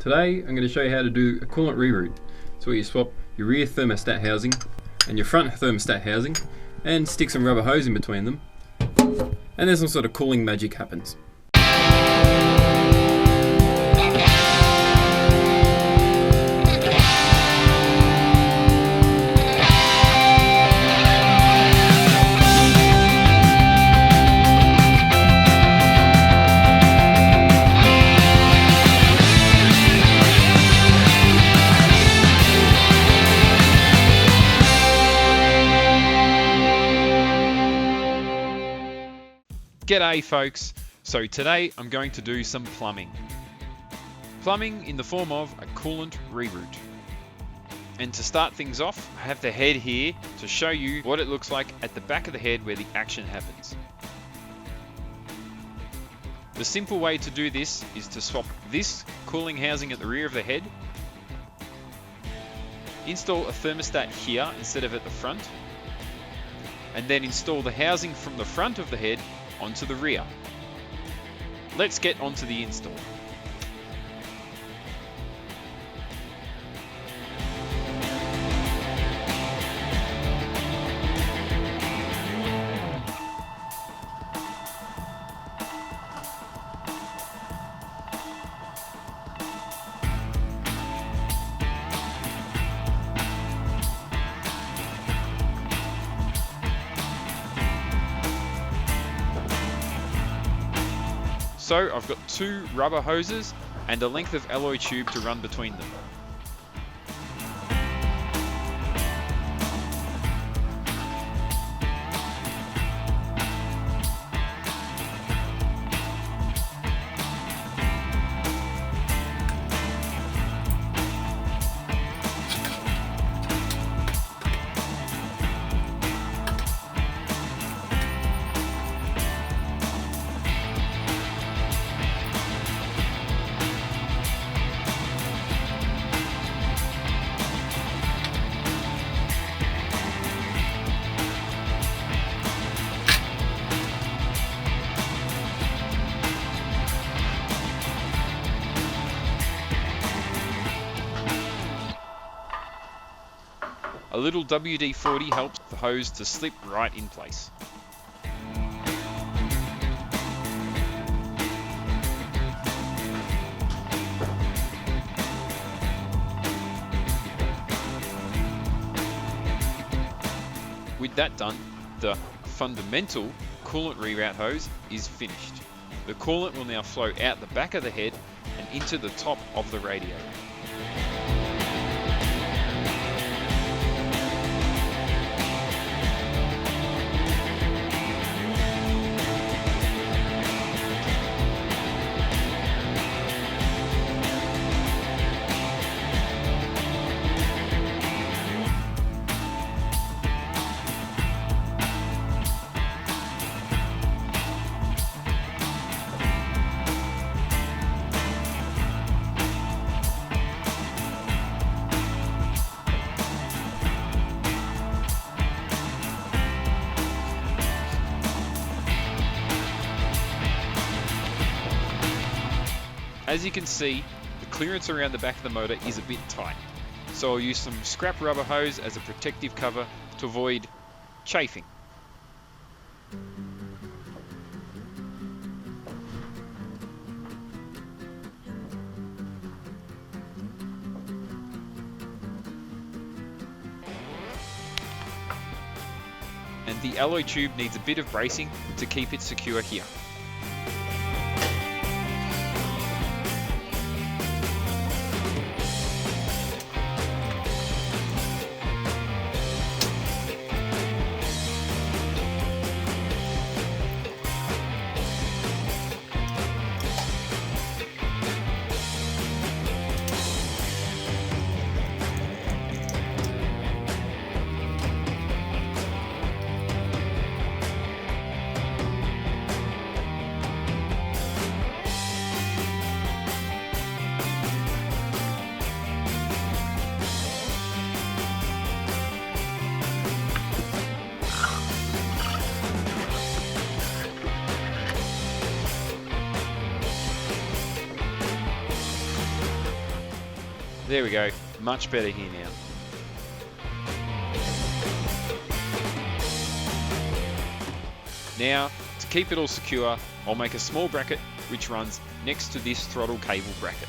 Today I'm going to show you how to do a coolant reroute. It's where you swap your rear thermostat housing and your front thermostat housing and stick some rubber hose in between them, and then some sort of cooling magic happens. G'day folks, so today I'm going to do some plumbing. Plumbing in the form of a coolant reroute. And to start things off, I have the head here to show you what it looks like at the back of the head where the action happens. The simple way to do this is to swap this cooling housing at the rear of the head, install a thermostat here instead of at the front, and then install the housing from the front of the head onto the rear. Let's get onto the install. So I've got two rubber hoses and a length of alloy tube to run between them. A little WD-40 helps the hose to slip right in place. With that done, the fundamental coolant reroute hose is finished. The coolant will now flow out the back of the head and into the top of the radiator. As you can see, the clearance around the back of the motor is a bit tight, so I'll use some scrap rubber hose as a protective cover to avoid chafing. And the alloy tube needs a bit of bracing to keep it secure here. There we go, much better here now. Now, to keep it all secure, I'll make a small bracket which runs next to this throttle cable bracket.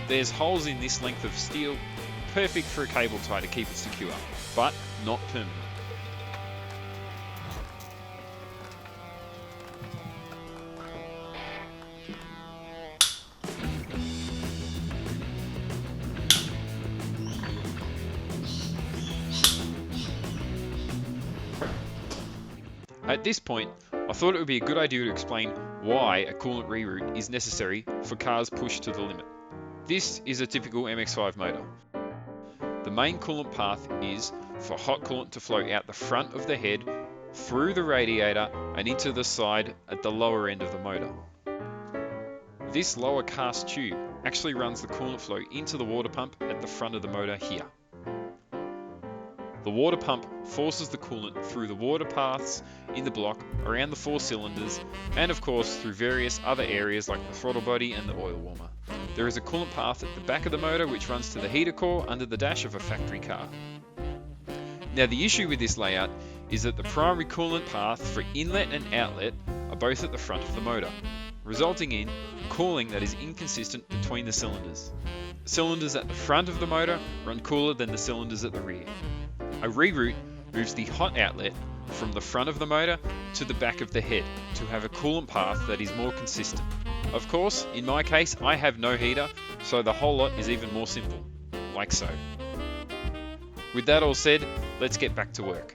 There's holes in this length of steel, perfect for a cable tie to keep it secure, but not permanent. At this point, I thought it would be a good idea to explain why a coolant reroute is necessary for cars pushed to the limit. This is a typical MX-5 motor. The main coolant path is for hot coolant to flow out the front of the head, through the radiator and into the side at the lower end of the motor. This lower cast tube actually runs the coolant flow into the water pump at the front of the motor here. The water pump forces the coolant through the water paths in the block around the 4 cylinders and of course through various other areas like the throttle body and the oil warmer. There is a coolant path at the back of the motor which runs to the heater core under the dash of a factory car. Now the issue with this layout is that the primary coolant path for inlet and outlet are both at the front of the motor, resulting in cooling that is inconsistent between the cylinders. The cylinders at the front of the motor run cooler than the cylinders at the rear. A reroute moves the hot outlet from the front of the motor to the back of the head to have a coolant path that is more consistent. Of course, in my case, I have no heater, so the whole lot is even more simple, like so. With that all said, let's get back to work.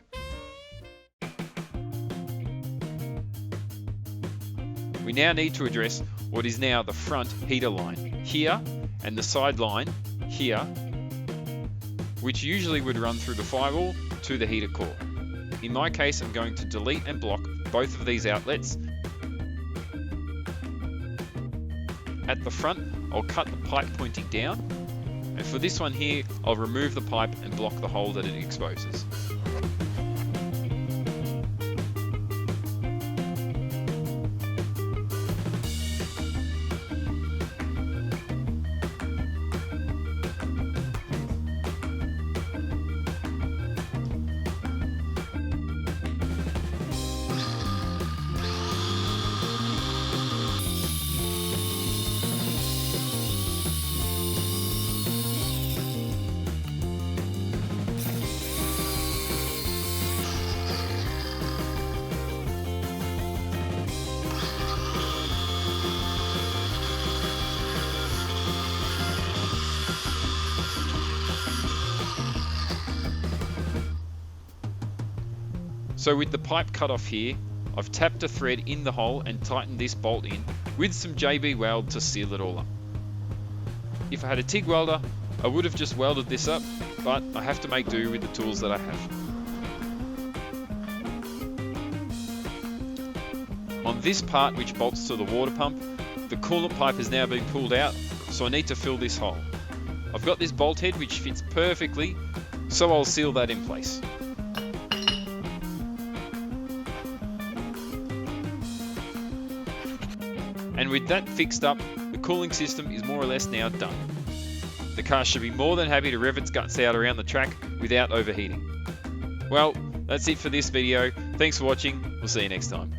We now need to address what is now the front heater line here and the side line here, which usually would run through the firewall to the heater core. In my case, I'm going to delete and block both of these outlets. At the front, I'll cut the pipe pointing down, and for this one here, I'll remove the pipe and block the hole that it exposes. So with the pipe cut off here, I've tapped a thread in the hole and tightened this bolt in with some JB weld to seal it all up. If I had a TIG welder, I would have just welded this up, but I have to make do with the tools that I have. On this part which bolts to the water pump, the coolant pipe has now been pulled out, so I need to fill this hole. I've got this bolt head which fits perfectly, so I'll seal that in place. And with that fixed up, the cooling system is more or less now done. The car should be more than happy to rev its guts out around the track without overheating. Well, that's it for this video. Thanks for watching. We'll see you next time.